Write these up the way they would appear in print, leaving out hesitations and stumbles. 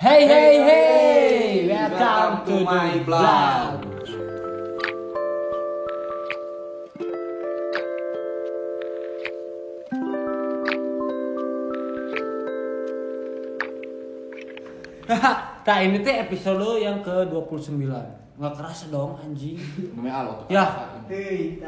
Hey hey hey, welcome to my blog. Nah ini teh episode yang ke-29. Nggak kerasa dong anjing. Ya,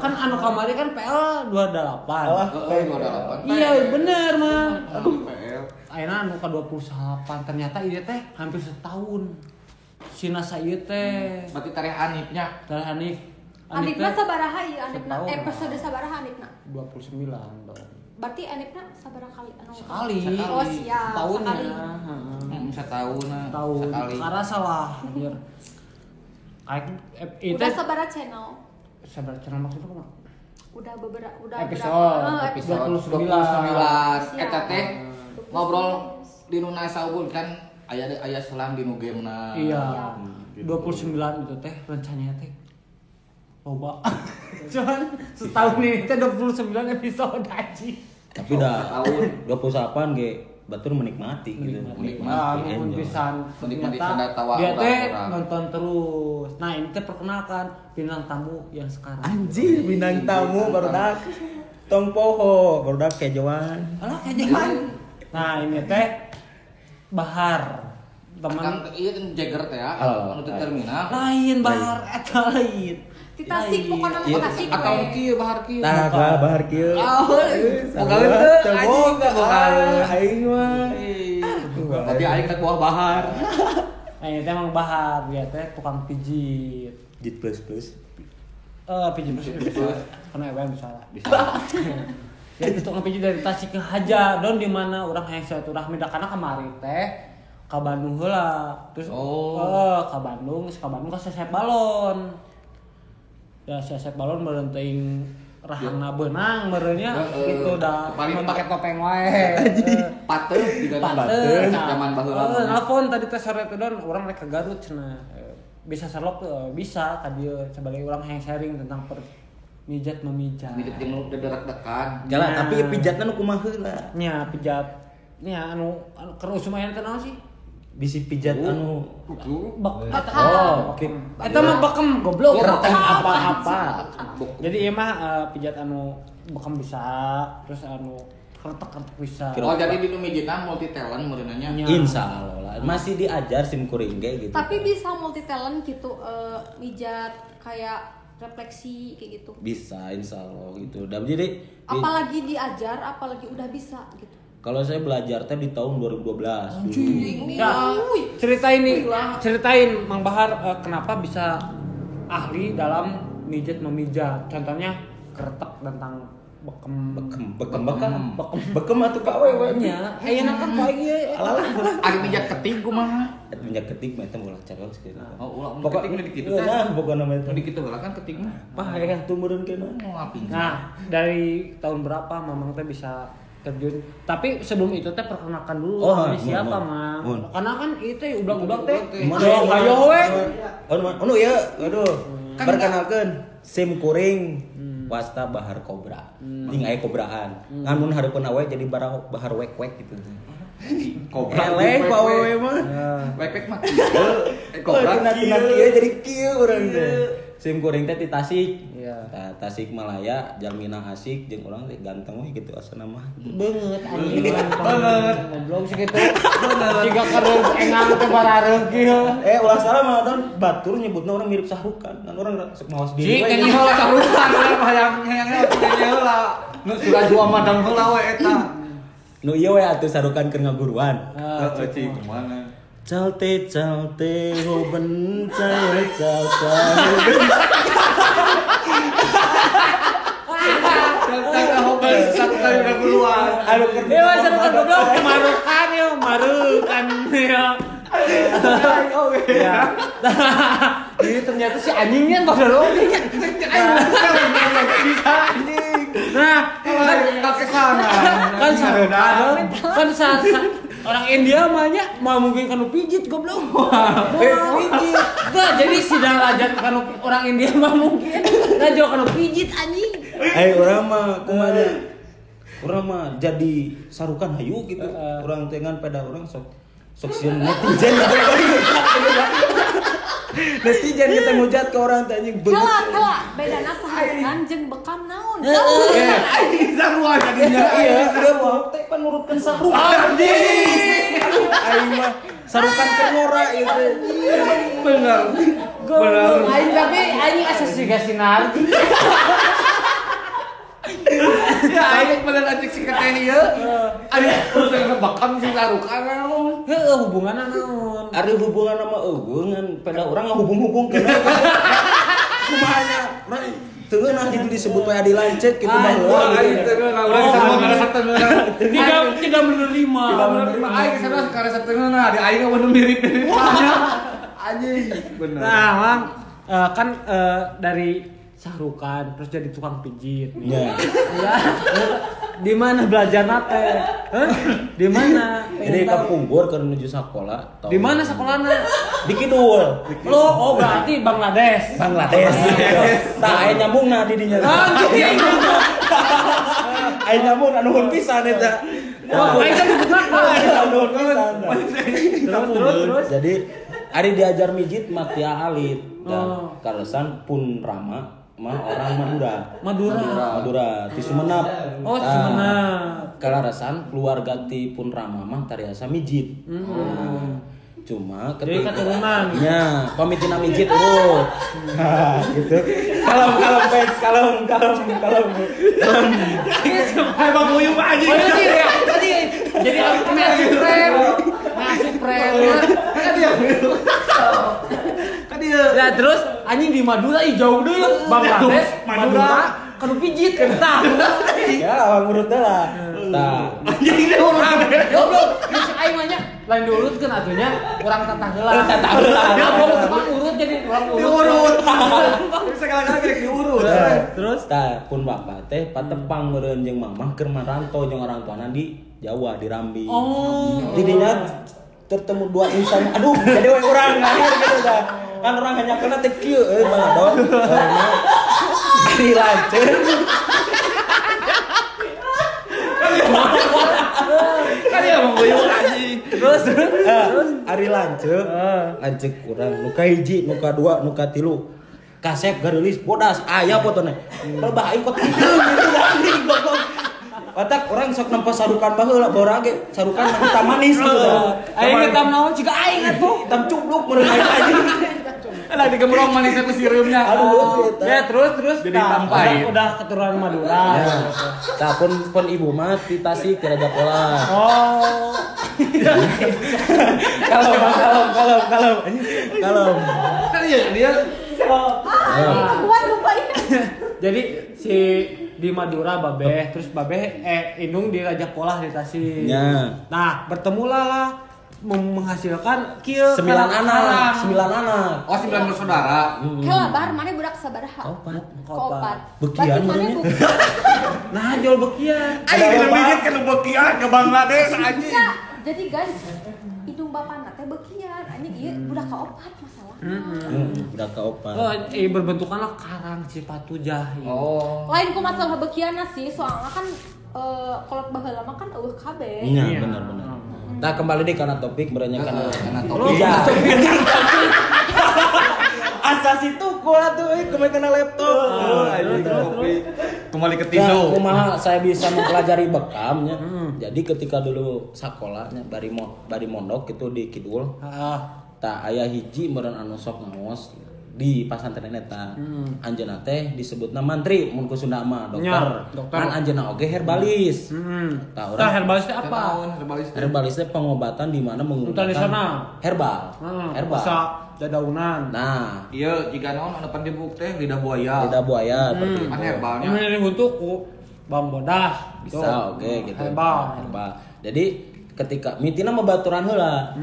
kan anu kamari kan PL 28. Iya bener mah. Aduh PL. Ayeuna anu ke-28 ternyata ieu teh hampir setahun. Sina sa ieu teh. Berarti tarikh Anipnya. Tarikh Anip. Anipna sabaraha ieu Anipna? Episode sabaraha Anipna? 29 dong. Berarti Anipna sabaraha kali anu? Sekali. Oh siap. Tahunnya. Setahun. Sekali. Karena salah anjir. Udah sabaraha channel? Sabaraha channel maksudnya kumaha? Udah episode 29. Eta teh ngobrol di nu saubul kan aya selang di nu gamena. Iya. 29 itu teh rencananya teh loba. Cuman setahun ini teh 29 episode aja. Tapi dah 28 ge batur menikmati gitu. Menikmati pisan. Menikmati sanda tawa dia teh nonton terus. Nah, ini teh perkenalkan bintang tamu yang sekarang. Anjir, bintang tamu barudak. Tong poho barudak kejoan. Alah kejoan. Nah, ini teh Bahar. Teman ieu kan Jagger teh ya, anu teh terminal. Lain Bahar eta lain. Di Tasik bukan nama Tasik. Atau kieu Bahar kieu. Tah, Bahar kieu. Bogaweun teu anjing aing mah. Tapi aing teh kuah Bahar. Nah, ini teh emang Bahar, dia teh tukang pijit. Jit plus. Pijit plus. Karena EWM salah. Ya itu tukang pijit dari Tasik ke Hajadon di mana urang hayang silaturahmi da kana kamari teh ka Bandung heula. Terus ka Bandung ka Sesep Balon. Ya Sesep Balon meureun teuing rahangna beunang meureunnya gitu dah make topeng wae. Pateuh juga zaman baheula. Nelfon tadi teh sore teh don urang rek ka Garut cenah. Bisa serlok bisa ka dieu sebagai urang hayang sharing tentang mijat memijat. Mijat jeung dederek-dekan. Jalan tapi pijatna nu kumaha heula? Nya pijat. Nya anu keur usum aya teh naon sih? Bisi pijat anu eta mah bekem goblok retak apa-apa. Jadi ieu mah pijat anu bekem bisa terus anu retek-retek bisa. Oh jadi di nu mijitna multi talent meureunanya. Insyaallah masih diajar sim kuring ge gitu. Tapi bisa multi talent gitu mijat kayak refleksi kayak gitu. Bisa insyaallah gitu. Dan jadi apalagi diajar apalagi udah bisa gitu. Kalau saya belajar teh di tahun 2012. Ceritain Mang Bahar kenapa bisa ahli dalam mijat memijat. Contohnya keretek tentang bekem atuh ka awewe nya. Ayeuna kan poe ieu. Ari mijat keting kumaha? Mijat keting mah eta ulah carios kieu. Ulah keting di kitu teh. Nah, pokona mah di kitu heula kan keting mah. Pah aya tumeureun keneh. Nah, dari tahun berapa Mamang teh bisa terjun? Tapi sebelum itu teh perkenalkan dulu ini siapa, Mang? Karena kan itu ulang-ulang teh. Ayo we. Anu ya, aduh. Perkenalkeun sim kuring wasta Bahar Kobra. Ting aya kobraan. Ngan mun hareupeun awe jadi Bahar wek-wek gitu. Kobra eleh pa awewe mah. Wek-wek mah kieu. Kobra kieu jadi kieu urang teh. Sim kuring teh ti Tasik. Iya. Tasik Malaya, Jalmina asik jeung urang teh ganteng we gitu asana mah. Beungeut anjing. Beungeut. Goblok sih kitu. Siga kareu engang teh barareug kieu. Ulah salah mah don batur nyebutna urang mirip Sahrukan. Kan urang maos diri. Cik kan heula Sahrukan hayang-hayangna teh heula. Nu sudah dua madang heula we eta. Nu ieu we atuh Sahrukan keur ngaguruan. Cik kumaha? Calte ho bencaya calte. Calte ho bencaya ngaguruan. Anu keur Dewa Sahrukan goblok marukan yo, marukan yo. Ya. Ini ternyata si anjingnya pada logi kan. Bisa anjing. Nah, kakek sana. Kan orang India mahnya mau mungkin kanu pijit goblok. Pijit. Enggak, jadi sidang rajat kanu orang India mah mungkin. Rajo kanu pijit anjing. Urang mah kumaha? Urang mah jadi Sahrukan hayu gitu. Urang teh ngan pada urang sok sok sieun netizen gitu. Netizen kita ngujat ke orang teh anjing beungeut. Kela bedana saharukan jeung bekam naon. Anjing sarua jadinya. Iya, dia mau teh panurutkeun sarukan anjing. Aing mah sarukan ke ngora ieu teh. Bener. Aing tapi aing asa siga sinar. Ya aing bener anjing si keteh ieu. Ari urusan bakam si sarukan naon. Heeh, hubunganna naon? Ari hubungan sama eueungan pada urang ngahubung-hubungkeun. Kumahanya? Teu nah itu disebut we adi lancet kitu baheula. Aing teu nah urang sama karasa tengeuna. Tidak menerima. Aing sana karasa tengeuna di aing mah mirip-mirip anjing. Bener. Nah, Mang, kan dari Syahrukan terus jadi tukang pijit nih. Ya. Ya. Di mana belajar nate? Di mana? Jadi ka Punggor keur menuju sakola. Di mana sekolahnya? Di Kidul. Lo, oh berarti Bangladesh. Bangladesh. Tah aya nyambungna di dinya. Aya nyambung anu nuhun pisan eta. Oh, aing kan bukan Nuhun pisan. Terus. Jadi ari diajar mijit mah tia alit dan karesan pun Rama mah orang Madura ti Sumenep. Oh, Sumenep. Kalarasan keluarga ti pun Rama mah tariasa mijit. Cuma Jadi keturunan. Ya, pamitina mijit urut. Gitu. Kalem. Emang buyung anjing. Tadi jadi masuk friend. Kan dia. Ya terus anjing di Madura jauh deh Bangladesh, Madura kanu pijit kan tahu. Ya, awang urut lah. Tah. Anjing dia urang. Goblok, geus aing mah nya lain diurutkeun atunya urang tatah heula. Ya pokoknya urut jadi urang urut. Segala-gala geus diurut. Terus Tah pun bapak teh patepang meureun jeung mamah keur marantau jeung orang tuana di Jawa di Rambi. Oh. Didinya tertemu dua insan. Aduh, jadi we urang lahir gitu dah. Kan orang hanya kena teh kieu dong. Di lanceuk. Kan dia emang buyung anjing. Terus Ari lanceuk urang nu ka hiji, nu ka dua, nu ka tilu. Kasep gareulis bodas aya fotona. Loba aing kok tideung gitu anjing goblok. Otak orang sok nempo sarukan baheula baheula ge sarukan hitam manis gitu dah. aing hitam naon ciga aing atuh. Hitam cupluk meureun anjing. Lah digembrong manisnya ku sireumnya. Aduh, Ya terus Jadi tampai. udah keturunan Madura. Tah pun ibu mah ti Tasik ti Raja Pola. Oh. Kalem. Kan dia Kuat lupa ini. Jadi si di Madura Babeh, terus Babeh indung di Raja Polah di Tasik. Ya. Nah, bertemulah lah menghasilkan kieu 9 anak. Oh 9 bersaudara. Kela bar mana budak sabaraha? Kopat. Bekian Bekian mana meureun. Nah, jual bekian. Aing geus mikir ke Bekian ke Bangladesh anjing. Ya, jadi guys, hidung bapana teh bekian. Anjing ieu budak kaopat masalah. Udah kaopat. Oh, berbentukanlah karang cipatu jahi. Oh. Lain ku masalah bekianna sih, soalnya kan kolot baheula mah kan eueuh kabeh. Iya, benar. Nah, kembali deh karena topik beranya karena topik. Iya. Asa situ gua tuh kemarin kena laptop. Kembali ke Ya, tisu. kumaha saya bisa mempelajari bekamnya. Jadi ketika dulu sakolahnya bari mondok itu di Kidul. Tak aya hiji meureun anu sok ngaos di pasantren eta. Anjeunna teh disebutna mantri mun ku Sunda mah dokter. Kan anjeunna oge herbalis. Tah urang herbalis teh apa? herbalis teh pengobatan di mana menggunakan tradisional. herbal. Bisa dadaunan. Nah, Iya, jika naon anu pandibuk teh lidah buaya. lidah buaya seperti Kan itu. herbalnya. Ini bentuk ku bambodas. Bisa oke gitu. Herbal. Jadi ketika mitina membaturan heula.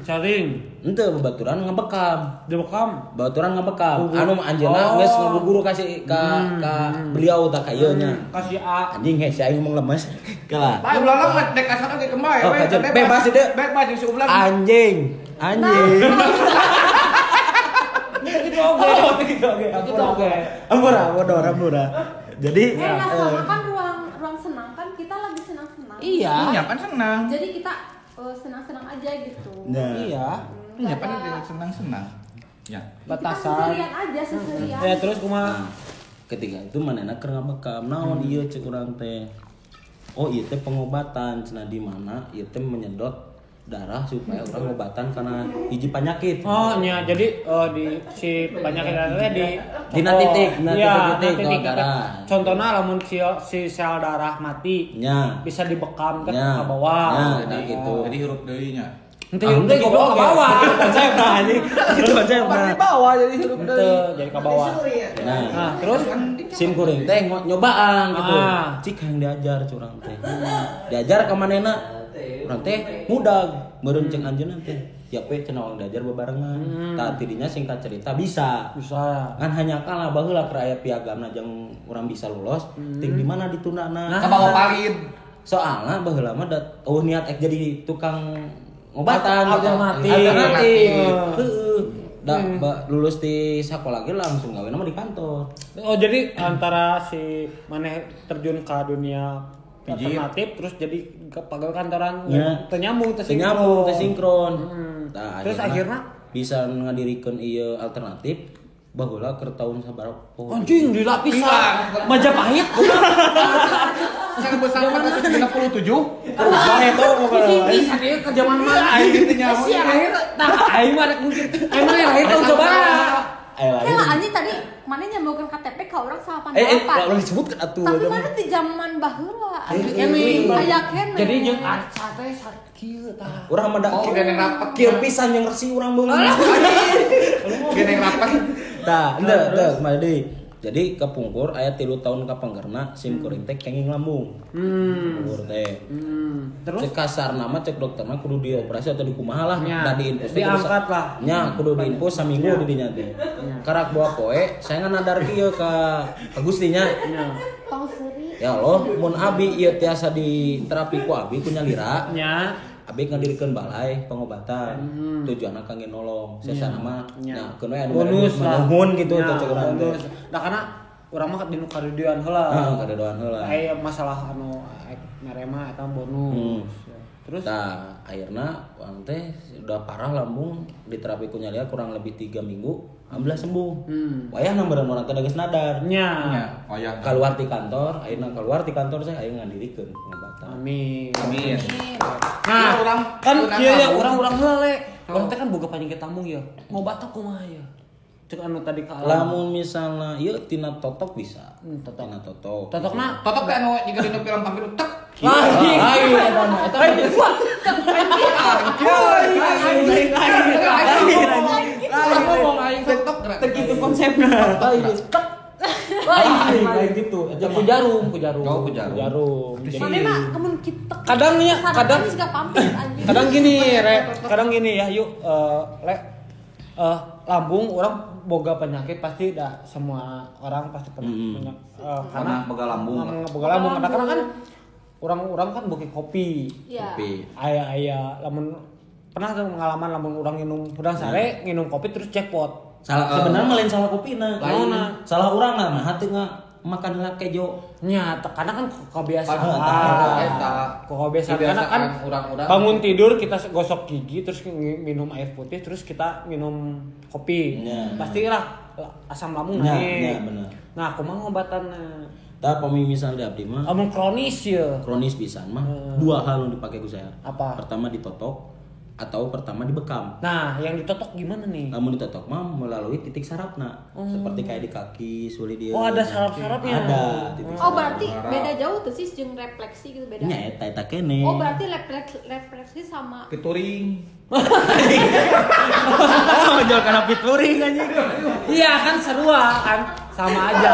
Caring. Henteu membaturan ngebekam. Dibekam. Baturan ngebekam. Anu anjeunna geus ngaguguru kasih ka beliau tah ka ieu nya. Kasih A. Anjing hese aing ngomong lemes. Kalah. Bae ulang mah dek asana ge kembae Oh, we. kajen. Bebas ide. Bebas jeung si ulang. Anjing. Gitu oke. Gitu oke. Ampura. Jadi Nah, sama kan ruang senang kan kita lagi senang-senang. Iya. Iya kan senang. Jadi kita senang-senang aja gitu. Nah. Iya. Ya kan dia senang-senang. Ya. Batasan. Seserian aja, seserian. Ya terus kumaha? Nah, ketika itu manehna keur ngabekam naon ieu cek urang teh. Oh ieu teh pengobatan cenah di mana ieu teh menyedot darah supaya orang ngobatan karena hiji penyakit. Oh nya jadi di si penyakit teh di Dina titik, dina titik darah. Contohnya lamun si sel darah mati Nya. bisa dibekam ke Nya. bawah. Nya, Jadi, gitu. Jadi hirup deui nya. Ente hirup deui goblok ke bawah. Konsepna anjing. Itu konsepna. Di bawah jadi hirup Ente deui. jadi ke bawah. Nah, Terus sim kuring teh nyobaan gitu. Ah. Cik yang diajar curang teh. Diajar ka manehna. Urang teh mudag, meureun ceng anjeunna teh. Ya pe cenah orang diajar bebarengan. Tah tidinya singkat cerita bisa. Kan hanya kalah baheula keur aya piagamna jeung urang bisa lolos, ting di mana ditundana. Ka bawah palid. Soalna baheula mah niat ek jadi tukang ngobatan Alternatif. Alternatif. Heeh. Lulus di sekolah ge langsung gawe nama di kantor. Oh jadi antara si maneh terjun ke dunia alternatif terus jadi ke pegawai kantoran ternyambung tersinkron. Nah, terus akhirnya bisa ngadirikeun ieu alternatif baheula keur taun sabaraha. Anjing dilapisan Majapahit. Saya besar 437. Wah itu bisa dia ke zaman mana intinya. Si akhir nah aing mah rek mungkin emang lahir tahun coba. Lah anjing tadi mana nyambungkeun KTP ka urang 88. Kalau disebutkan atuh. Tapi mana di zaman baheula. Aya kene. Jadi jeung arca teh sakieu tah. Urang mah da geneng rapat. kieu pisan yang resi urang baheula. Geneng rapat. Tah, kembali deui. Jadi kepungkur aya 3 tahun kapanggerna sim kuring teh kenging lambung. Pungkur teh. Terus Cek kasar nama cek dokter mah kudu dioperasi atau dikumaha lah. Nya, Diinfus diangkat lah. Nya kudu diinfus saminggu di dinya teh. Karak bawa poe saya ngadar kieu ka Gusti nya. Tong seuri. Ya Allah, mun abi ieu tiasa diterapi ku abi ku nyalira. nya Abi ngadirikeun balai pengobatan. Tujuanna kangge nolong. Sesana mah nya keun we bonus lah. nuhun gitu Nya, teh cek urang teh. bonus. Nah karena urang mah dinu kadudian heula. Heeh, kadoan heula. Aya masalah anu merema eta bonus. Terus Nah, akhirnya orang teh udah parah lambung diterapi ku nyalia kurang lebih 3 minggu, alhamdulillah sembuh. Wayah nambaran orang teh geus nadar. nya Wayah. Keluar di kantor, akhirnya keluar di kantor saya akhirnya ngadirikeun pengobatan. amin. Amin. Nah, Urang kan urang ieu ya lambung. urang-urang heula le. Urang teh kan boga penyakit lambung ya. Ngobatna kumaha ya? Cek anu tadi ka alam. Lamun misalnya ieu tina totok bisa. Totok. Tina totok. Totokna Totok teh anu jiga dina film vampir tek. lain eta mah eta ngomong aing totok gerak. gitu konsepna. Lain gitu. Ku jarum. Oh, ku jarum. Jadi Mana mah kemun kita. kadang juga pampir anjing. kadang gini ya yuk lambung orang boga penyakit pasti dah semua orang pasti pernah punya Karena boga lambung. boga lambung karena kan orang kan boga kopi Iya. Tapi aya lamun pernah tuh pengalaman lamun orang minum udang sare nginum kopi terus jackpot sebenarnya mah lain salah kopina. Lain. Salah urang lah nah hati makan heula kejo. nya karena kan kebiasaan karena kan orang-orang bangun tidur kita gosok gigi terus minum air putih terus kita minum kopi pastilah asam lambung naik bener. nah kumaha ngobatanna Tah pemimisan di abdi mah amun kronis ya kronis pisan mah dua hal yang dipakai ku saya. Apa? Pertama ditotok atau pertama dibekam. nah yang ditotok gimana nih Namun ditotok mah melalui titik sarafna. Seperti kayak di kaki, suli dia. oh ada saraf-sarafnya Ada titik Oh berarti beda jauh tuh sih jeung refleksi gitu beda. nya eta kene. Oh berarti refleksi sama pituring. Jual kana pituring anjing. iya kan serua kan sama aja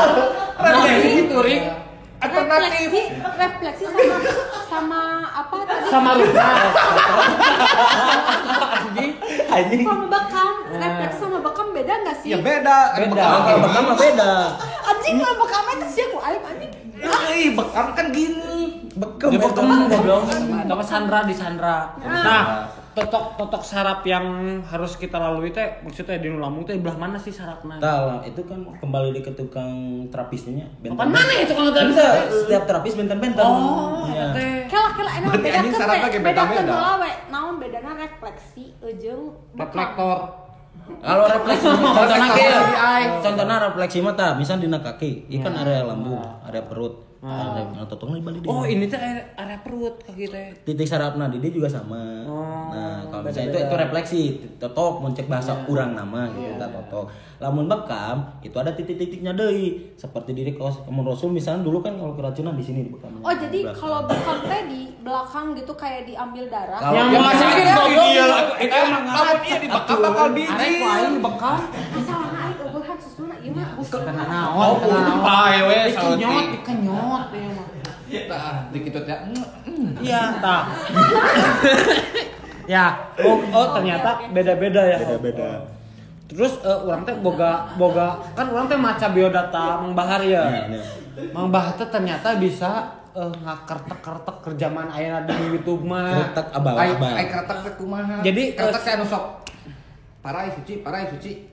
Pituring. refleksi sama apa tadi? sama rupa Anjing. Sama bekam, refleksi sama bekam beda nggak sih? Ya beda. Kalau bekam mah beda. Anjing kalau bekam itu sih aku aib anjing. Bekam kan gini. Bekam dia eta. bekem goblok atau Sandra di Sandra nah totok sarap yang harus kita lalui teh maksudnya di Lampung teh belah mana sih sarapna? Tah, itu kan kembali ke tukang terapisnya. Apaan mana ya tukang terapis? Setiap terapis benten-benten. Oh, Iya. Kela enak Berarti anjing sarapna ge beda-beda. heula we naon bedana refleksi jeung reflektor. Kalau refleksi contohnya refleksi mata, misal dina kaki, ikan area lambung, area perut. Totong balik dia. Oh, ini teh area perut kaki teh. Titik sarafna di dia juga sama. Nah, kalau misalnya itu refleksi, totok muncul bahasa urang nama gitu kita totok. Lamun bekam itu ada titik-titiknya deui. Seperti diri kos Rasul misalnya dulu kan kalau keracunan di sini di bekam. Oh, jadi kalau bekam teh di belakang gitu kayak diambil darah. Yang masa gitu iya. Itu emang lamun ieu di bekam bakal biji. Arek lain bekam. Misalnya aing eueuhan susuna ieu mah Kana naon? Pae we Kenyot, kenyot ieu mah. Tah, dikitu teh. Iya, tak. Ya, ternyata beda-beda ya. Beda-beda. Terus orang teh boga kan orang teh maca biodata Mang Bahar ya. Mang Bahar teh ternyata bisa ngakertek-kertek kerjaman ayeuna di YouTube mah. Kertek abal-abal. Ai kertek teh kumaha? Jadi, kertek teh anu sok parai suci.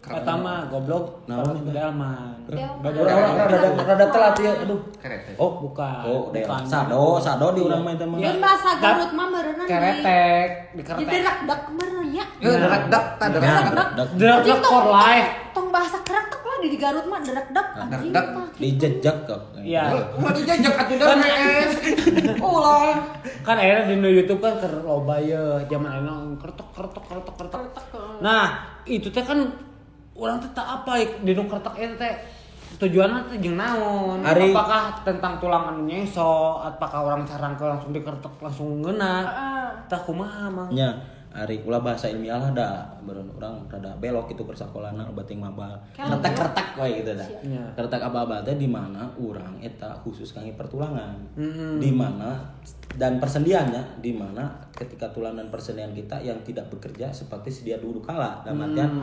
Kata mah goblok Naon Delman. Rada telat ya, aduh. Kerete. Oh, Bukan. Oh, bukan. Sado di urang mah teh mah. Mun bahasa Garut mah meureunna Keretek, di dikeretek. derak-dak meureun nya. Derak-dak tah derak-dak. Derak for life. Tong bahasa keretek lah di Garut mah derak-dak anjing Derak-dak. mah. Dijejak kok. Iya. Ulah dijajak atuh dah es. Ulah. Kan akhirnya di YouTube kan keur loba ye zaman ayeuna kertok. Nah, itu teh kan urang teh tak apa di nu kertek eta teh tujuanna teh jeung naon? Apakah tentang tulang anu nyengso, apakah orang carangkeun langsung dikertek langsung ngeuna? Tah kumaha mah? Nya, ari ulah bahasa ilmiah lah da beureun urang rada belok kitu keur sakolana bating mabal. Kertek-kertek we gitu dah. Kertek abal-abal teh di mana urang eta khusus kangge pertulangan. Di mana dan persendiannya di mana ketika tulang dan persendian kita yang tidak bekerja seperti sedia dulu kala. Dalam artian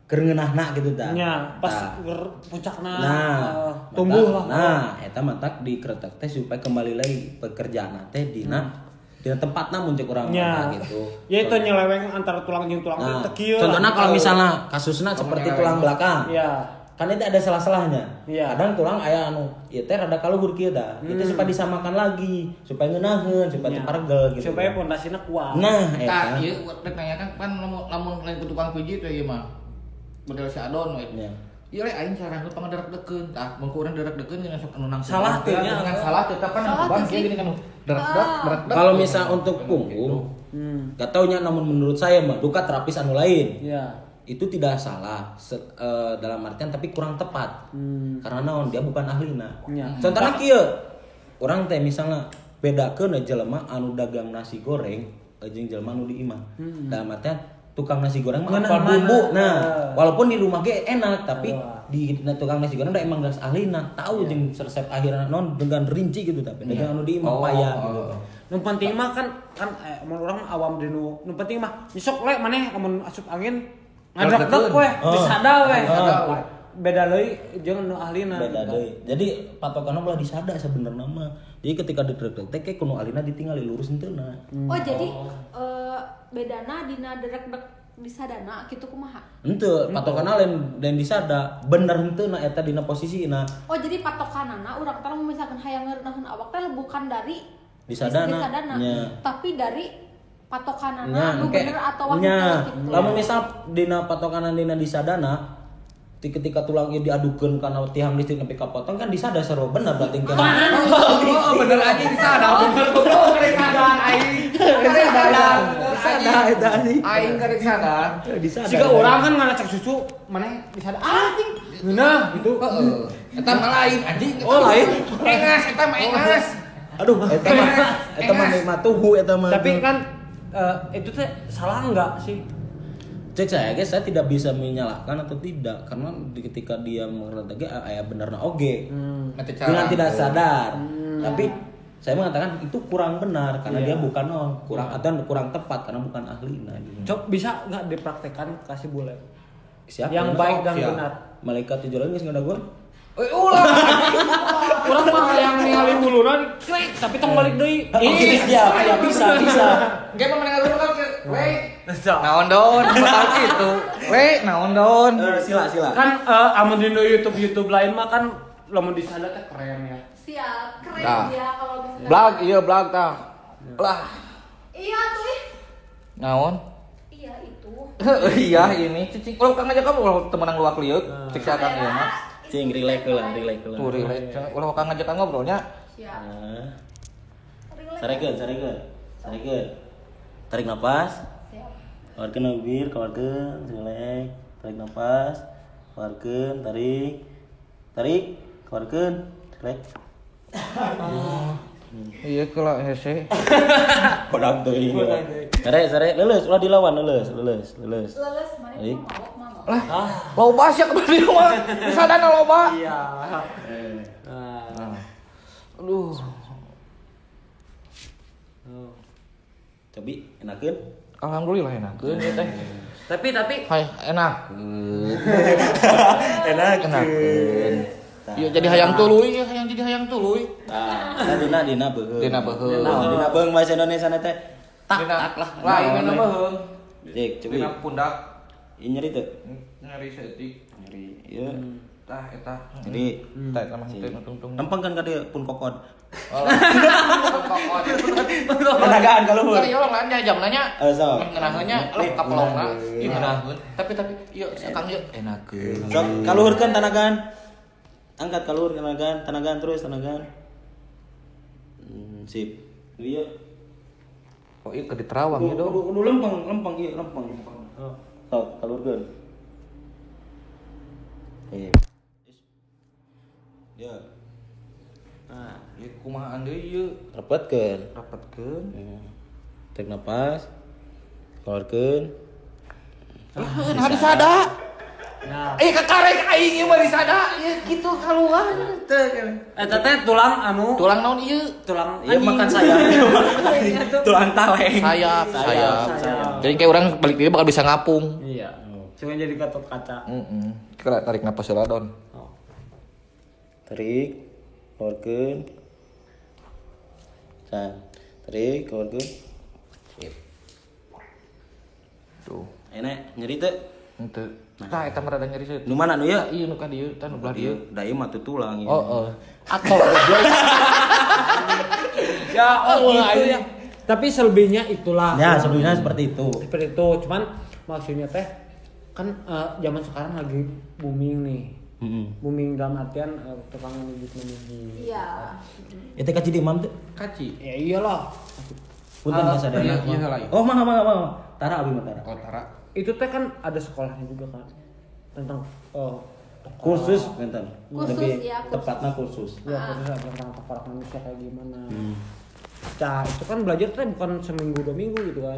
kerengenahna gitu dah. Ya, pas puncakna tumbuh lah. Nah, eta matak dikretek teh supaya kembali lagi pekerjaan teh dina tempatna muncul urang gitu. Ya itu nyeleweng antara tulang jeung tulang teh kieu. Contohnya kalau misalnya kasusnya seperti tulang belakang. Iya. Kan itu ada salah-salahnya. Iya. Kadang tulang aya anu ieu teh rada kaluhur kieu dah. Itu supaya disamakan lagi, supaya ngeunaheun, supaya paregel gitu. Supaya pondasina kuat. Nah, Tah, eta. ieu rek nanyakan kan lamun lain ku tukang pijit we ieu mah. Model si Adon we. Iya. Ieu le aing carana pangaderak deukeun. Tah, mun urang derak deukeun jeung sok anu nang Salah teh nya. dengan salah teh kan bang gini kan derak. Kalau misal untuk punggung, gak taunya namun menurut saya mah duka terapis anu lain. Iya. Itu tidak salah dalam artian tapi kurang tepat. Karena naon dia bukan ahlina. Ya. Contohnya kieu. Urang teh misalnya bedakeun jelema anu dagang nasi goreng jeung jelema anu di imah. Dalam artian tukang nasi goreng mah hafal bumbu. Nah, walaupun di rumah ge enak tapi di tukang nasi goreng udah emang geus ahlina, tahu jeung resep akhirna non dengan rinci gitu tapi dagang anu di imah payah gitu. Nu penting mah kan mun urang awam di nu penting mah nyesok le maneh amun asup angin ngadrek-dek we, disada we. Beda deui jeung nu ahlina. Beda deui. Jadi patokanna belah disada sebenarnya mah. Jadi ketika didrek-drek teh kayak kuno ahlina ditinggali lurus henteuna. Oh, jadi bedana dina derek-dek disadana kitu kumaha? Henteu, patokanna lain disada, bener henteuna eta dina posisina. Oh, jadi patokanana urang teh lamun misalkan hayang ngeureunahun awak teh bukan dari Disadana. tapi dari patokanana anu bener atau waktu gitu. Lamun misal dina patokanan dina disadana ketika tulang ieu diadukeun kana tiang listrik nepi ka potong kan disada seru bener berarti kan. Oh, bener aja disada. Bener goblok rek sadar aing. Rek sadar. Disada eta anjing. Aing keur sadar. Disada. Jika orang kan ngaracak susu maneh disada anjing. Nah, gitu. Heeh. Eta mah lain anjing. Oh, lain. Engas eta mah engas. Aduh, eta mah nikmat tubuh eta mah. Tapi kan itu teh salah enggak sih? Cek saya guys, saya tidak bisa menyalahkan atau tidak karena ketika dia mengerti aya benerna oge dengan tidak sadar. Tapi saya mengatakan itu kurang benar karena dia bukan kurang atau kurang tepat karena bukan ahlina. Coba bisa nggak dipraktekkan kasih bule? Siapa yang baik dan benar. Malaikat tujuan geus ngadaguan. Ulah. Kurang mah yang ningali buluran, krek tapi tong balik deui. Iya, bisa. Ge mah mendengar dulu kan Naon daun, bakal gitu. Naon daun. Sila. Kan amun di YouTube lain mah kan lamun di sana teh keren ya. Siap, keren Nah. dia kalau misalnya. Blag tah. Lah, Iya tuh. naon? Iya itu. Iya ini cicing. Kalau kang ngajak kamu kalau temenang luak liuk, cek sia kang ieu mah. Cing relax lah. Tuh relate. Ulah kang ngajakan ngobrolnya. Siap. Relax. Sarekeun. Tarik napas. Siap. Keluarkeun keluarkeun, relax. Tarik napas. Keluarkeun, tarik, keluarkeun, relax. Iya kalau hese. Kodam teuing. Sare, leuleus, ulah dilawan, leuleus. Leles mana Baik. mau. Lah, loba sia kebari mah. Sadana loba. Iya. Nah. Aduh. Cobi enakeun. Alhamdulillah enakeun ieu teh. Tapi Hai, enak. Enakeun. Iya jadi hayang tuluy, hayang jadi hayang tuluy. Dina beuheung. Dina beuheung. Dina beuheung bahasa Indonesia na teh. Tak lah. Lain mah beuheung. Cek, cobi. Dina pundak Ieu nyeri teu? nyari setik. Nyeri. Ieu. Tah eta. Jadi Tah eta mah teh tungtung. lempeng kan ka dieu pun kokod. Tenagaan kalau heuh. Ieu orang lain jam nanya. So. Ngeunaheunnya leh kapelongna. Ieu ngeunaheun. Tapi ieu sakang ieu enakeun. Sok kaluhurkeun tanagan. Angkat kaluhur tanagan terus tanagan. Sip. Ieu. Oh ieu ke diterawang ieu dong. Kudu lempeng ieu lempeng. Oh. Sok kaluhurkeun. Ya. Nah, Ieu kumaha deui ieu? repetkeun. Rapetkeun. Tarik napas. Keluarkeun. Nah disada. Nah, Kakarek aing ieu mah disada. Ieu kitu kaluar teh. eta teh tulang anu Tulang naon ieu? tulang Iya makan sayap. Tulang taleng. Sayap. Sayap. Jadi kayak orang balik dia bakal bisa ngapung. Iya. Cuma jadi Gatot Kaca. Kita tarik napas heula don. Oh. Tarik, keluarkeun. Tarik, keluarkeun. Sip. Tuh. Enak, nyeri teu? Henteu. Tah eta mah rada nyeri seut. Nu mana nu ieu? Ieu nu ka dieu, tah nu belah dieu. Da ieu mah teu tulang ieu. Oh. Atol goblok. Ya, gitu ya. Tapi selebihnya itulah. Ya, sebenarnya seperti itu. Seperti itu. Cuman maksudnya teh kan zaman sekarang lagi booming nih. Booming dalam artian tukang menggigit. Iya. Eta ka Cidi Imam teu? Kaci. Ya iyalah. Punten ka sadayana. Iya heula. Oh, mah. Tara abi mah tara. Oh tara. Itu teh kan ada sekolahnya juga kan tentang Kursus benten. Kursus, Lebih ya, kursus. tepatnya kursus. ya khususnya tentang takaran manusia kayak gimana. Nah, itu kan belajar teh bukan seminggu 2 minggu gitu kan,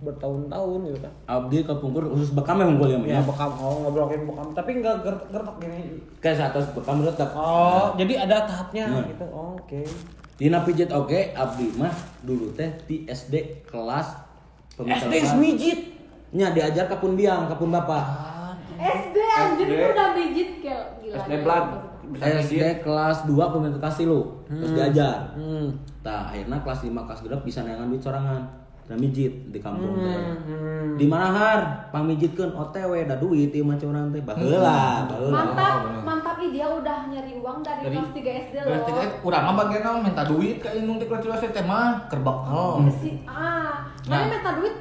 bertahun-tahun gitu kan. Abdi kapungkur khusus bekam memang kuliah mah Ya ya. bekam, ngobrolin bekam, tapi nggak gertak gini. Kayak atas bekam retak. Oh, jadi ada tahapnya gitu. Oh, oke. Dina pijit oge abdi mah dulu teh di SD kelas SD semijit. nya diajar kapun biang, kapun bapak. SD anjir itu udah bijit gila. SD blag. SD kelas 2 pemerintah lu terus diajar. Hmm. Tah akhirnya kelas 5 kelas genep bisa neangan duit sorangan. Da mijit di kampung teh. Hmm. Di mana har? Pamijitkeun OTW da duit ieu mah curang teh. Baheula. Mantap dia udah nyari uang dari kelas 3 SD loh. Berarti kan urang mah bagian naon minta duit ka indung ti kelas 3 SD teh mah kerbak. Mana minta duit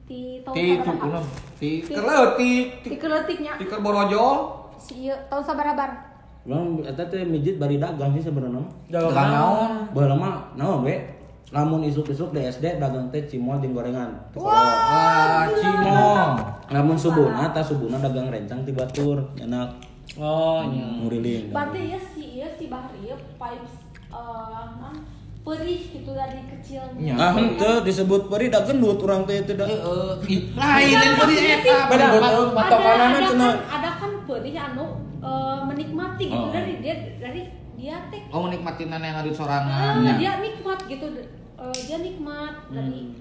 tahun Ti cukup ti keleutik di keletiknya ti kerborojol. si tahun sabar-sabar. Urang eta teh mijit bari dagang sih sebenarnya. Dagang naon? Baheula mah naon we? Lamun isuk-isuk di SD dagang teh cimol jeung gorengan. Wah, cimong. Lamun subuhna tah subuhna dagang rencang ti batur enak. Oh, nya. Nguriling. Berarti si Bahri pipes perih gitu dari kecilnya. Nya. Henteu disebut bari da gendut urang teh teh da. Lain yang beri eta. Beda patokanana cenah. Ada kan perih anu menikmati gitu dari dia teh. Oh menikmati nana yang ada sorangan. Dia nikmat gitu. Dia nikmat dari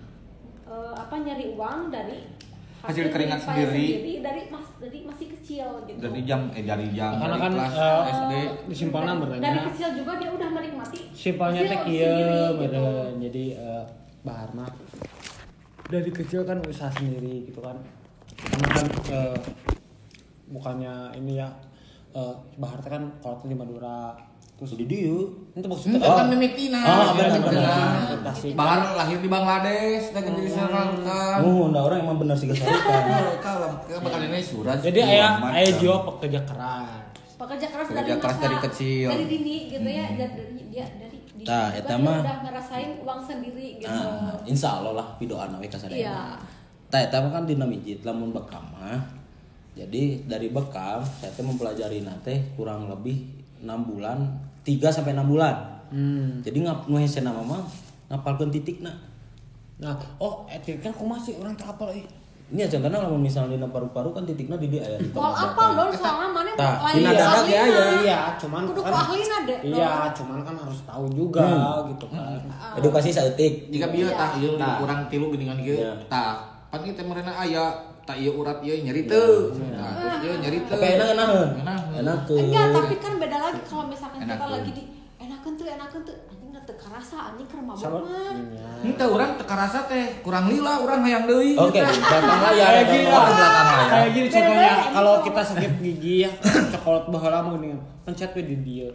nyari uang dari Hasil keringat payah sendiri. dari masih kecil gitu. Dari jam Karena dari kan kelas SD. disimpalna Dari berarti. kecil juga dia udah menikmati. Simpelnya teh kecil kieu sendiri, meureun. Jadi bahar mah dari kecil kan usaha sendiri gitu kan. Karena kan bukannya ini ya Bahar teh kan kalau di Madura terus di dieu. itu maksudnya kan mimitina. benar. Bahar lahir di Bangladesh, dan di Sri Lanka. Nda orang emang bener sih kesarikan. Kalau bakal ini surat. jadi aya jiwa pekerja keras. Pekerja keras Pekerja keras dari kecil. dari dini gitu ya, dari di Nah, situ eta kan mah udah ngerasain uang sendiri gitu. Insya Allah lah pidoan we ka sadaya. Iya. Tah eta mah kan dina mijit lamun bekam mah. Jadi dari bekam saya teh mempelajari nate kurang lebih 6 bulan, 3 sampai 6 bulan. Jadi nu hese nama mah ngapalkeun titikna. Nah, etik kan kumaha sih orang teh apal Ini contohnya lamun misalnya dina paru-paru kan titikna di dia aya di Mau apa dong soalnya mana Tah, lain dina dadak ahlina. ya aya. Iya, cuman Kudu kan ahlina deh. iya, cuman kan harus tahu juga gitu kan. Edukasi saeutik. Jika bieu tah ieu Nah. kurang 3 geuningan kieu. Iya. Tah, pan ieu teh meurena aya tak ieu urat ieu nyeri teu. Nah, terus ieu nyeri teu. Tapi enak-enakeun. Enakeun. Enakeun. Enggak, tapi kan beda lagi kalau misalkan kita Enakeun. lagi di enakeun tuh anjing teu kerasa anjing keur mabok Sama mah. Henteu urang teu karasa teh, kurang lila urang hayang deui. Oke, belakang layar. Kayak gini lah. belakang layar. Kayak gini contohnya Beda-beda. kalau kita sakit gigi ya, coklat baheula mah geuningan. Pencet we di dieu.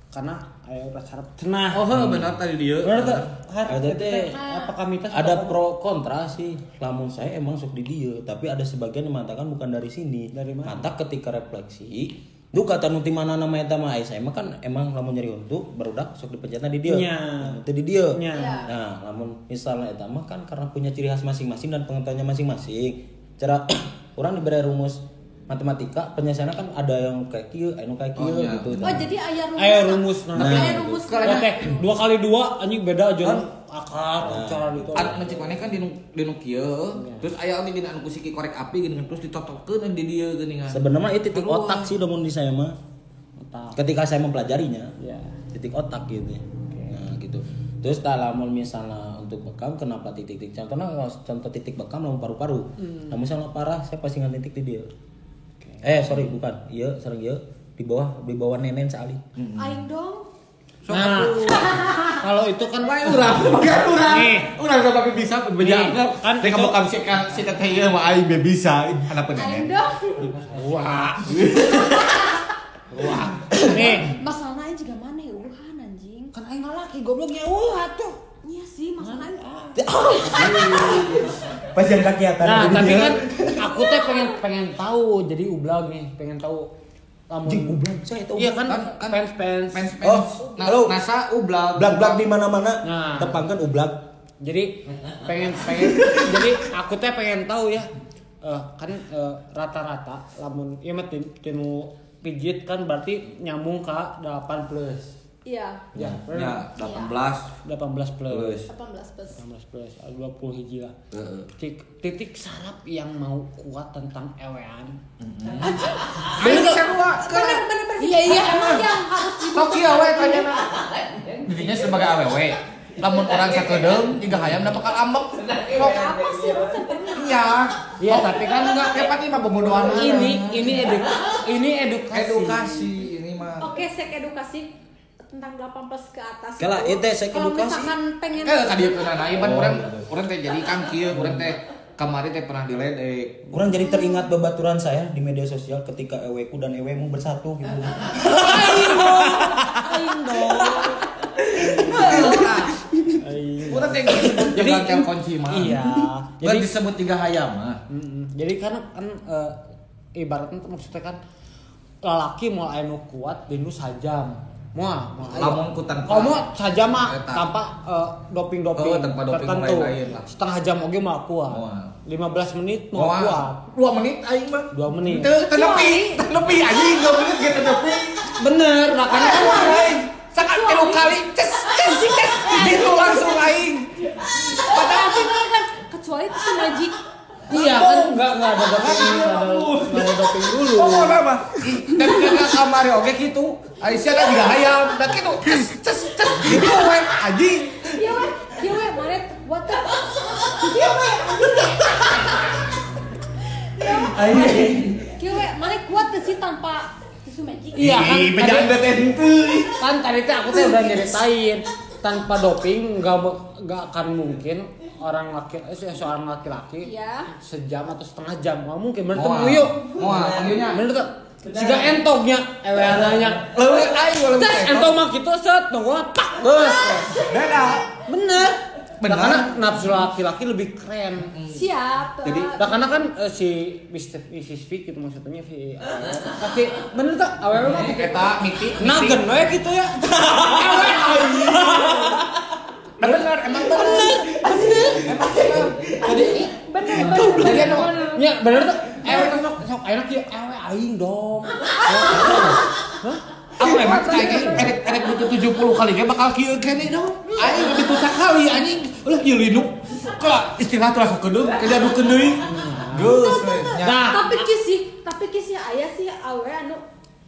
Karena aya rasa cenah. Oh, heuh benar tadi dieu. Benar tuh. Ada teh Apakah mitos? ada pro kontra sih. Lamun saya emang sok di dieu, tapi ada sebagian yang mengatakan bukan dari sini. Dari mana? Mata ketika refleksi, duh kata nu ti mana nama eta mah saya mah kan emang lamun nyeri untuk barudak sok dipencetna di dieu. Nya. Teu di dieu. Nya. Nah, lamun misalnya eta mah kan karena punya ciri khas masing-masing dan pengetahuannya masing-masing. Cara orang diberi rumus matematika penyelesaiannya kan ada yang kayak kieu, anu kayak kieu iya. gitu. Oh, jadi aya rumus. Aya rumus nah. Tapi aya rumus. Ya teh 2 kali 2 anjing beda aja akar cara itu. Anu cek maneh kan di nu kieu, terus aya di dina anu kusiki korek api geuningan terus ditotokkeun di dieu geuningan. Sebenarnya itu titik otak sih namun di saya mah. Otak. Ketika saya mempelajarinya, Ya. titik otak gitu. Nah, gitu. Terus lamun misalnya untuk bekam kenapa titik-titik? Contohnya contoh titik bekam lamun paru-paru. Nah, misalnya parah saya pasti ngan titik di dia. Sorry bukan. Iya, sareng ieu di bawah nenen sekali. Aing dong. Nah, kalau itu kan Wae urang, bukan urang. Nih. Urang gak tapi bisa beja. Kan Teh itu- kabokam si teteh ieu mah aing be bisa. Anak Aing penenen. dong. wah. Wah. Nih, Masalahnya aing juga mana eueuhan anjing. kan aing laki gobloknya wah tuh. Iya sih, masalahnya. Pas yang kakiatan. Nah, tapi kan aku teh pengen tahu jadi ublag nih, pengen tahu lamun Jing ublag saya tahu. Iya kan Kan- fans. Fans Oh, halo. NASA ublag. Blag-blag di mana-mana. Nah. Tepangkan ublag. Jadi pengen jadi aku teh pengen tahu ya. Kan rata-rata lamun ieu mah tinu pijit kan berarti nyambung ke 8 plus. Iya, Ya, Ya, 18. 18 plus. 18 plus. 18 plus, 20 hiji lah. Heeh. Titik saraf yang mau kuat tentang ewean. Aing sarua. Bener. Iya, emang yang harus Sok ieu we tanyana. Dirinya sebagai awewe. Lamun orang sakedeung jiga hayam da bakal ambek. Sok apa sih rasa pernah? iya. Iya, tapi kan enggak kayak pati mah pembodohan. ini edukasi. edukasi ini mah. Oke, sek edukasi tentang 18 plus ke atas. Kala, itu, itu sek kalau edukasi. misalkan pengen Kadieu keunana iban urang teh jadi kang kieu, urang teh kamari teh pernah diledek. Kurang jadi teringat bebaturan saya di media sosial ketika eweku dan ewemu bersatu gitu. Aing dong. Urang teh disebut Jadi jagal telpon cima. Iya. Jadi Jadi disebut tiga hayam mah. jadi kan ibaratnya tuh maksudnya kan lalaki mau anu kuat dinu sajam. Moal Lamun ku tanpa- kamu sajam mah Eta. tanpa doping-doping Oh, tanpa doping tertentu. lain-lain lah. Setengah jam oge mah kuat. Moal. 15 menit mau Moal. kuat. 2 menit aing mah. 2 menit. Teu tenepi anjing 2 menit gitu tenepi. Bener, makanya kan Aing sakan 3 kali ces gitu langsung aing. padahal bener kan kecuali itu si Magic. iya kan enggak ada doping, enggak ada doping dulu. Oh, apa? Dan kena kamari oge kitu. Aisyah kan juga hayam, dan kitu ces gitu we anjing. Iya we, mana buat teh. Iya we, anjing. Iya we, mana kuat tuh sih tanpa tisu Magic. Iya kan. Ih, bercanda teh henteu. Kan tadi teh aku teh udah nyeritain tanpa doping nggak akan mungkin seorang laki-laki Iya. sejam atau setengah jam nggak mungkin bener tuh Moal. yuk Panggilnya. bener tuh siga entognya eweananya leuwih aing boleh entog mah kitu set nunggu pak geus Beda. bener Bener. karena nafsu laki-laki lebih keren. Siap. Jadi, karena kan si Mrs. V gitu maksudnya si kaki bener tak awewe mah Eta miti. nagen we gitu ya. Awewe aing. Bener, emang bener. Jadi bener. jadi anu Ya bener tuh. Sok enak ya awewe aing dong. aku memang kayak erek butuh 70 kali ge bakal kieu kene dong. Aing lebih tuh sakali anjing. Ulah ieu linu. Kalau istilah tuh langsung kedeung, kejadukeun deui. Geus we. Nah, Tapi kisih aya sih awe anu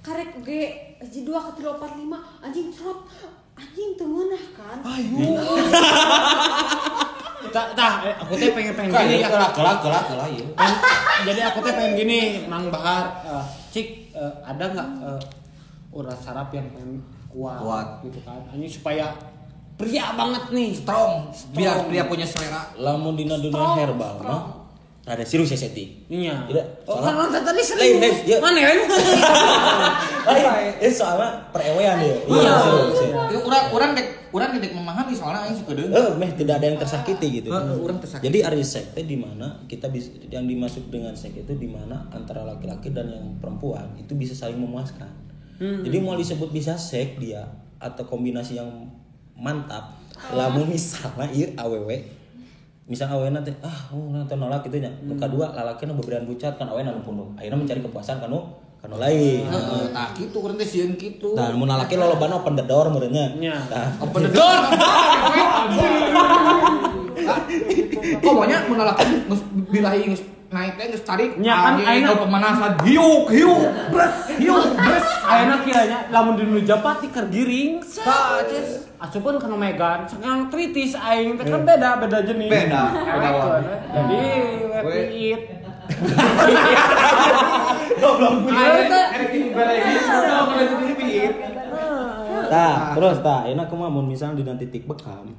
karek ge 2 ke 3 4 5 anjing serot anjing teu meunah kan. aku teh pengen gini ya. Kelak ieu. Jadi aku teh pengen gini, Mang Bahar, Cik, ada nggak urat saraf yang pengen kuat gitu kan? Ini supaya pria banget nih. Strong. Biar pria punya selera. Lamun dina dunia herbal mah ada siru seseti. Iya. Tidak. Oh kan tadi Lain, serius. Mana ya? Soalnya perewean dia. Iya. Urang dek memahami soalnya aing suka deung. Tidak ada yang tersakiti gitu. Urang tersakiti. Jadi ari seks teh di mana kita bisa yang dimaksud dengan seks itu di mana antara laki-laki dan yang perempuan itu bisa saling memuaskan. Jadi mau disebut bisa seks dia atau kombinasi yang mantap. Lamun misalnya ieu awewe misal awena teh nanti nolak gitu nya. Nu kadua lalakina beberan bucat kan awena nu pundung. Akhirnya mencari kepuasan kanu lain. Tah kitu kurang teh sieun kitu. Nah, mun lalaki lolobana open the door meureunnya. Nya. Nah, Open the door. Pokoknya mun lalaki geus birahi geus naik teh geus tarik. Nya kan ayeuna pemanasan hiuk bres. Ayeuna kiranya lamun di Japati keur giring. Asupeun kana megan, yang tritis aing teh kan beda jenis. Beda. Jadi wepit. goblok. Erek ini balai ini. Terus enak kumaha mun misalnya di titik bekam.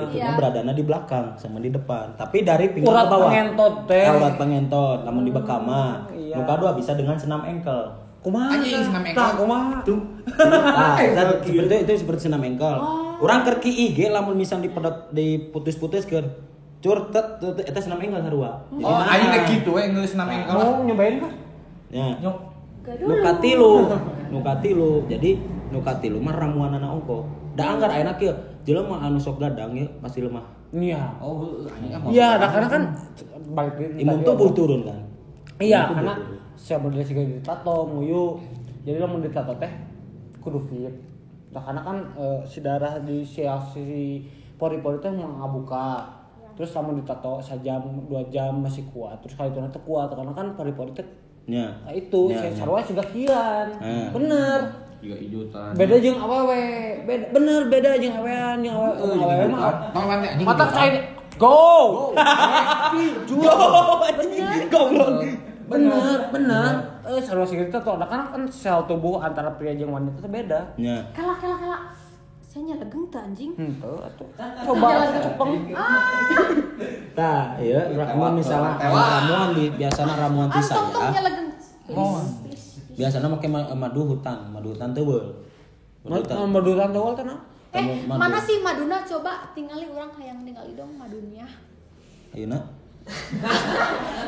Itu mah beradana di belakang sama di depan. Tapi dari pinggir Urat ke bawah. pengentot teh. Urat pengentot, namun di bekam mah. Iya. Nu kadua bisa dengan senam engkel. Kumaha? Anjing senam engkel. Tah kumaha? Tuh. Itu seperti senam engkel. Urang keur ki IG lamun misal diputus-putuskeun. Curtet eta senam engkel sarua. Oh, aing teh kitu we geus senam engkel. Mau nyobain kan? Ya. Nyok. Nu katilu. Jadi nu katilu mah ramuanana ongko. Da anggar ayeuna kieu, jelema anu sok gadang ye pasti lemah. Iya. Oh, anjing Iya, karena kan balik Imun tubuh turun kan. Iya, Imun tubuh karena turun. siapa dari segi ditato, nguyu. Jadi lamun ditato teh kudu fit. Nah, karena kan si darah di si pori-pori teh mengabuka. Terus lamun ditato sejam, 2 jam masih kuat. Terus kali itu nanti kuat karena kan pori-pori teh Nya. nah itu sarua juga kian. Bener. juga ijutan. Beda jeung awewe. Beda jeung awean, jeung awewe mah. Mata kain go. Goblok. Bener. Sarua sih kita tuh karena kan sel tubuh antara pria jeung wanita itu beda. Nya. Kala. Saya nyelegeng tuh anjing. Henteu atuh. Coba cepeng. Tah, ieu ramuan misalnya ramuan biasana ramuan ti saya. Tong nyelegeng. Biasana make madu hutan teuweul. Maduran teuweul teh naon? Mana sih maduna coba tingali urang hayang ningali dong madunya. Ayeuna.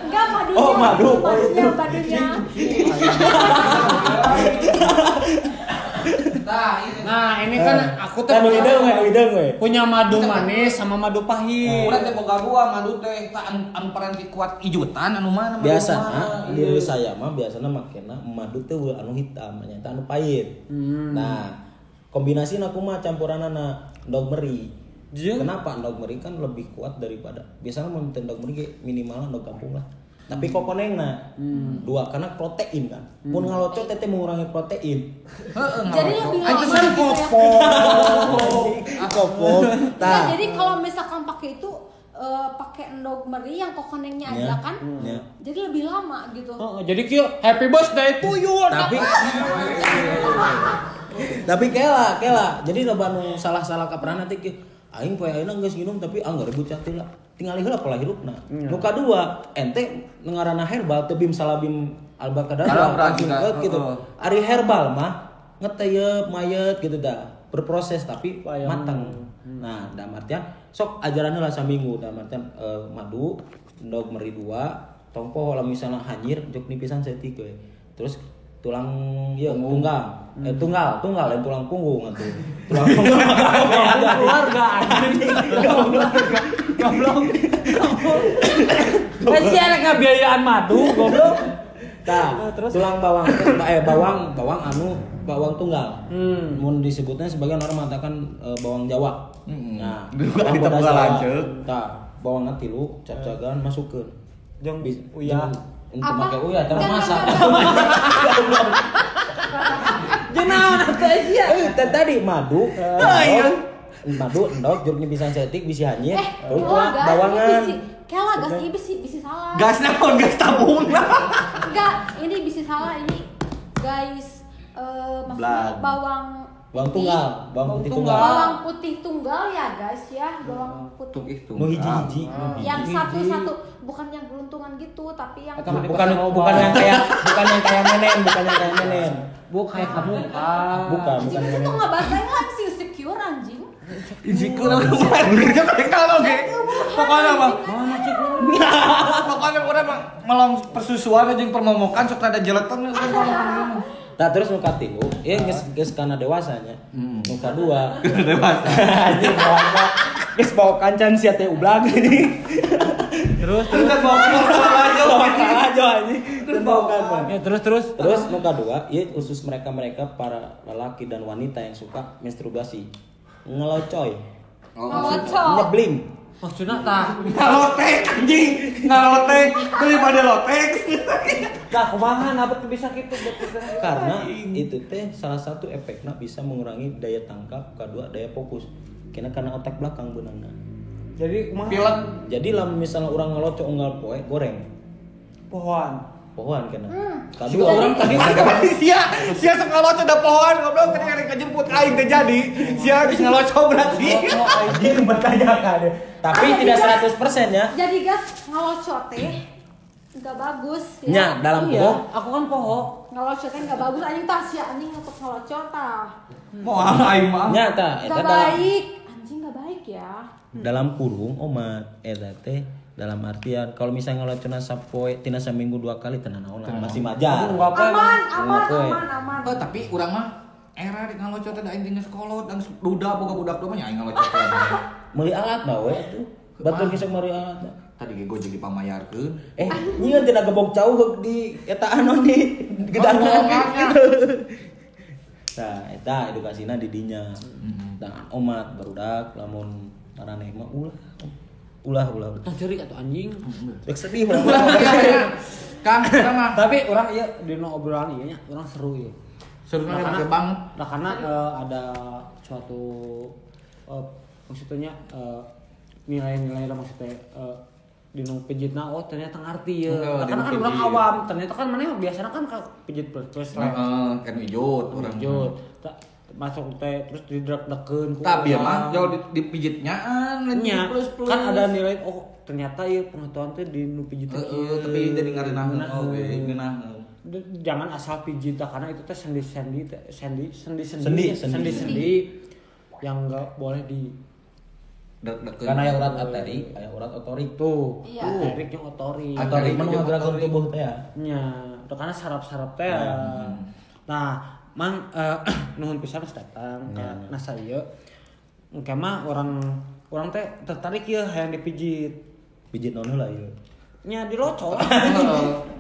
Enggak madunya. Oh, madu. Madunya. Nah, ini kan aku tuh Wideng we. punya madu manis sama madu pahit. Urang teh boga dua madu teh tah anu paranti kuat ijutan anu mana madu Biasana diri saya mah biasana makena madu teuweul anu hitam nya anu pahit. Nah, kombinasina kumaha campuranana endog meri. Kenapa endog meri kan lebih kuat daripada biasanya mun endog meri ge minimal endog kampung lah. Tapi kokonengna dua karena protein kan. Mun ngalocot teh mengurangi protein. Jadi lebih Anjing lama. Kopok. Nah, jadi kalau misalkan pakai itu pakai endog meri yang kokonengnya aja kan. Jadi lebih lama gitu. Jadi kieu happy birthday to you. Tapi kela. Jadi loba nu salah-salah kaprana teh aing poe ayeuna geus nginum tapi anggar bucat teh lah. tinggal heula pola hirupna. Nu kadua ente ngaranna herbal teu bim salabim albakadabra langsung gitu. Ari herbal mah ngeteyeup mayet gitu dah. Berproses tapi matang. Nah, dalam artian sok ajaran heula saminggu dalam artian madu endog meri 2 tongpo lamun misalnya hanyir jok nipisan setik we. Terus tulang tunggal lain tulang punggung atuh. Tulang punggung keluarga anjing. Goblok. Masih ada kebiayaan madu goblok. Nah, tulang bawang bawang anu bawang tunggal. Mun disebutnya sebagian orang mengatakan bawang Jawa. Nah, di Tegalan ceuk. Tah, bawangna 3 cap-cagan masukkeun. Jeung uyah. Untuk make uyah cara masak. Jeung naon atuh sia? Tadi madu. Madu endog jeruk nipisan setik bisi hanyir. Terus bawangan. Kela gas ini bisi salah. Gas naon? Gas tabung lah. Enggak, ini bisi salah ini. Guys, maksudnya bawang putih tunggal ya guys ya, bawang putih nu hiji-hiji. Yang satu-satu, bukan yang geluntungan gitu, tapi yang bukan yang kayak menen. Kayak kamu Bukan. Anjing itu tuh nggak bahasa Inggris sih, insecure anjing. Insecure kerja kalau ge. Pokoknya mah. Pokoknya urang mah malam persusuan jeung permomokan sok rada jeleton. Nah terus nu katilu, ya geus kana dewasanya. Nu kadua, dewasa. Anjing geus bawa kancan sia teh ublag ini. Terus bawa aja anjing. Terus nu kadua, ieu khusus mereka para lelaki dan wanita yang suka menstruasi. Ngelocoy. Nyebling. Maksudnya tah Ngalotek anjing, ngalotek beli pada lotek. tah kumaha apa tuh bisa gitu Karena itu teh salah satu efeknya bisa mengurangi daya tangkap, kedua daya fokus. Karena otak belakang beunangna. jadi kumaha Pilek. Jadi lamun misalnya orang ngeloco unggal poe goreng. Pohon kena. Juga orang tadi sia sok ngaloco da pohon goblok tadi ada kejemput aing teh jadi. Sia geus ngaloco berarti. Anjing bertanya kan. Tapi tidak 100% ya. Jadi gas ngaloco teh nggak bagus Nya dalam poho. aku kan poho ngaloco teh nggak bagus anjing tah sia anjing untuk ngaloco tah Moal aing mah. Nya tah nggak eta dalam baik anjing nggak baik ya. dalam kurung omat eta teh dalam artian kalau misalnya ngelocona sapoe tina saminggu 2 kali tenan naon masih majar. Aman. Tapi urang mah era di ngaloco teh da aing tinggal sekolot dan duda boga budak mah nya aing ngaloco teh. Meuli alat bae atuh. Batur kisah meuli alat. Tadi ge gojek dipamayarkeun. Nyeun tina gebog cauh di eta anu di gedangan. Nah, eta edukasina di dinya. Nah, omat barudak lamun maraneh mah ulah. curi atau anjing Rek sedih Kang, mah. tapi orang iya di obrolan ieu nya orang seru ieu Serunya pakai banget. Nah karena ada suatu maksudnya nilai-nilai lah maksudnya di pijitna ternyata ngarti ya. Karena kan orang awam ternyata kan mana biasanya kan pijit terus kan ijut orang. Masuk teh terus didek-dekeun Tapi ya mah jauh dipijitnyaan nya kan ada nilai ternyata ya pengetahuan teh di nu pijit tapi jadi ngarenaheun ngeunaheun. Jangan asal pijit karena itu teh sendi yang enggak boleh di karena aya urat arteri, aya urat otorik tuh. Otorik yang otorik. Otorik mah ngagerakeun tubuh teh ya. Nya, karena saraf-saraf teh. Nah, mang nuhun pisan datang ka nasa ieu. Engke mah orang teh tertarik ya hayang dipijit. Pijit naon heula ieu? Nya dilocok.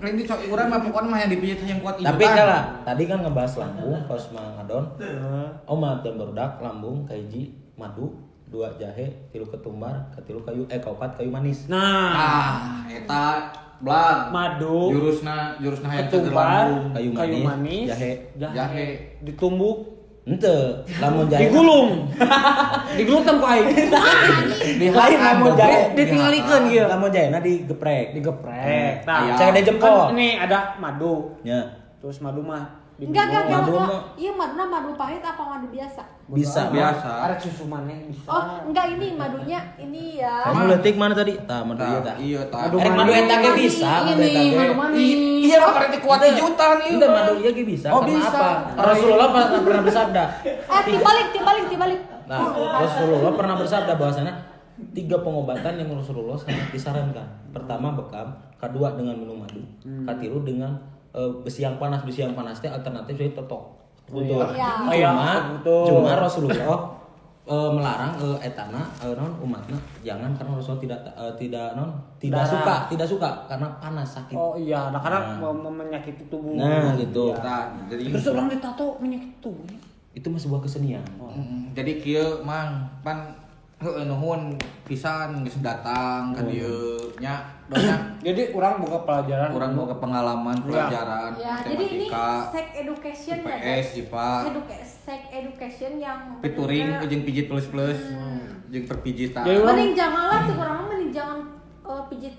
Lain dicok urang mah pokona mah yang dipijit yang kuat ijutan. Tapi kalah, tadi kan ngebahas lambung pas mah ngadon. Omat dan barudak lambung kahiji madu, 2 jahe, 3 ketumbar, 3 kayu kaopat kayu manis. Nah, eta blag madu, jurusna yang ketumbar, kayu manis, jahe ditumbuk. Henteu, lamun jahe digulung. Digulung teh ku aing. Lain lamun jahe ditinggalikeun ieu. Lamun jahena digeprek. Nah, cai ada jempol. Kan ini ada madu. Ya. Terus madu mah Enggak. Madu Oh, mah. iya madu pahit apa madu biasa? Bisa. Biasa. Ada susu maneh bisa. Oh, enggak ini madunya ini ya. Kamu letik mana tadi? Tah, madu ieu tah. Iya, tah. Madu Madu eta ge bisa, madu eta ge. madu manis. Iya, parete kuat di jutaan ieu. Enggak, madu ieu ge bisa. Oh, Karena bisa. apa? Rasulullah pernah bersabda. Tibalik. Nah, Rasulullah pernah bersabda bahwasanya 3 pengobatan yang Rasulullah sangat disarankan. Pertama bekam, kedua dengan minum madu, katilu dengan besi yang panas teh alternatif dari totok. Betul. Iya. Cuma Rasulullah melarang etana non umatna jangan karena Rasulullah tidak suka karena panas sakit. Oh iya, nah karena menyakiti tubuh. Nah, gitu. Tah, jadi Terus orang ditato menyakiti tubuh. Itu mah sebuah kesenian. jadi kieu mang pan heueuh nuhun pisan geus datang ka dieu nya donya Jadi orang buka pelajaran. urang boga pengalaman pelajaran Ya, jadi ini matematika sex education ya. IPS IPA Sex education yang pituring bener-bener- jeung pijit plus jeung perpijitan Jadi urang- Mending janganlah sekarang mending jangan pijit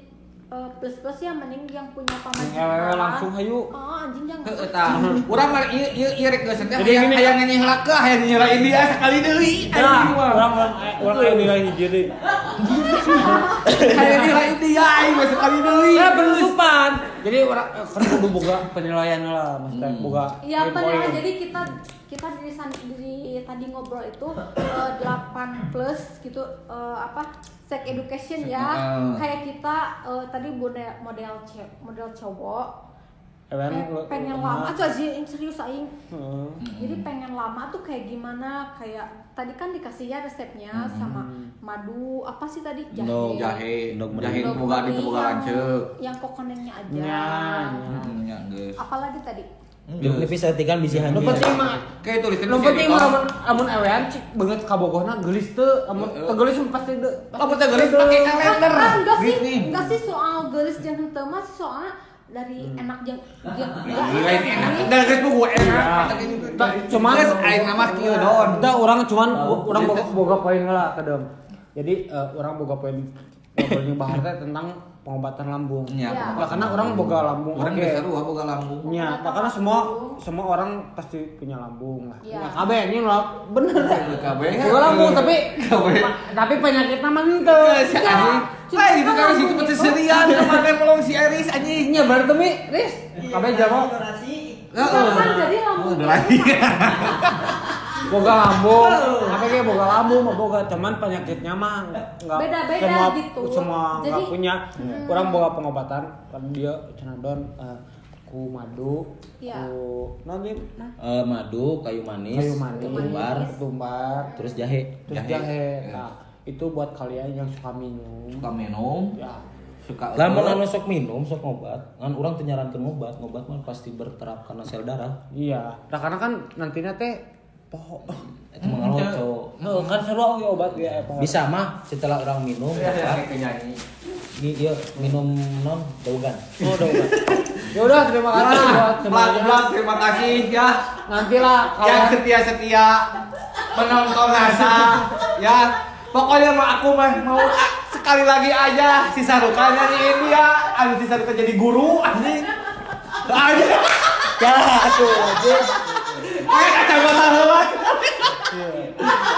plus ya mending yang punya paman Ngewewe langsung hayu. Oh anjing jangan. heueuh tah urang mah ieu rek geus teh Jadi gini. hayang nyehelak ke hayang nyerain dia sekali deui Nah, orang yang nilai hiji deui. hayang nyerain dia aing mah sekali deui Ya penutupan. Jadi orang kan kudu boga penilaian lah, maksudnya boga. Iya poin. benar. Jadi kita dari tadi ngobrol itu 8 plus gitu sex education ya. Kayak kita tadi model cowok pengen lama tuh aja yang serius aing. Jadi pengen lama tuh kayak gimana? Kayak tadi kan dikasih ya resepnya sama madu apa sih tadi jahe Ndog jahe Ndog boga meri boga lanceuk yang kokonennya aja. nya geus Apalagi tadi? Jadi bisa tikan bisi Nu hanya. penting mah kayak tulisan nu penting mah amun ewean cik beungeut kabogohna geulis teu, amun teu geulis mah pasti teu. apa teh geus pake kalender Enggak sih soal geulis jeung henteu mah soalnya dari enak jeung lain enak dan geus buku enak Cuman geus aing mah kieu don Da orang cuman orang boga poin heula kadem. Jadi orang boga poin ngobrolnya bahar teh tentang pengobatan lambung. nya Ya. Ya, karena orang boga lambung. orang oke. geus sarua boga lambung Ya, karena semua orang pasti punya lambung lah. Iya. Ya, kabeh ini lah bener. kabeh Boga lambung tapi kabeh tapi penyakitnya mah henteu. si anjing lain itu kan situ peserian kemana pelong si Aris anjing Nya berarti mi, Riz. Kabeh jawab kan jadi lambung lagi boga lambung. Apa kayak boga lambung mah boga cuman penyakitnya mah enggak Beda-beda semua gitu. semua enggak Jadi- punya. Orang boga pengobatan kan dia cenadon ku madu, Iya. ku nanti Madu, kayu manis, ketumbar, terus jahe. terus Jahe. jahe. Nah, itu buat kalian yang suka minum. suka minum Ya. suka Lamun anu sok minum, sok ngobat, kan urang teu nyarankeun ngobat mah pasti berterap karena sel darah. Iya. Nah, karena kan nantinya teh poho. Itu mah ngaloco. Heuh, kan seru we obat ya poho. Bisa mah setelah orang minum, penyanyi ieu minum non daugan. Oh, udah. Ya udah, terima kasih buat semuanya. Blak, terima kasih ya Nantilah yang kalau setia menonton Nasa ya pokoknya mah aku mah mau sekali lagi aja si Sarukan nyanyiin dia si Sarukan jadi guru anjing aja ya aduh anjing. pakai kacamata hebat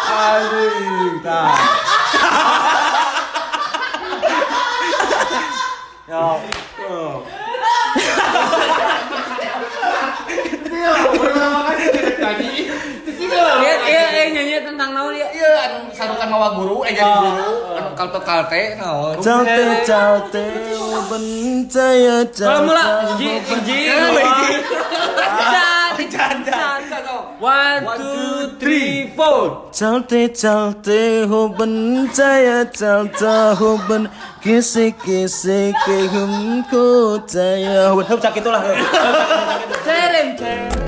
anjing tah Ya. terima kasih nyanyi Nyanyi tentang naon ya? iya anu Sarukan mawa guru jadi guru anu kalte naon Calte bencaya Kalau mula hiji One, two, three, four. Calte ho bencaya calta ho ben kisi ke hum ko caya. Heup sakitulah. Cerem.